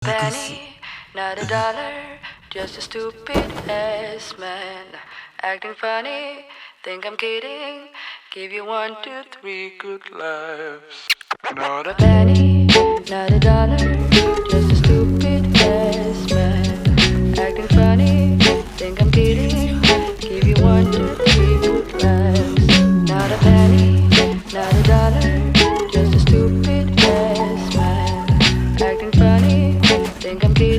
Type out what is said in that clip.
Penny, not a dollar, just a stupid ass man. Acting funny, think I'm kidding. Give you 1, 2, 3 good laughs. Not a penny, not a dollar, just a stupid ass man. Acting funny, think I'm kidding. Give you 1, 2, 3 good laughs. Not a penny, not a dollar, just a stupid ass man. Acting funny, think I'm kidding.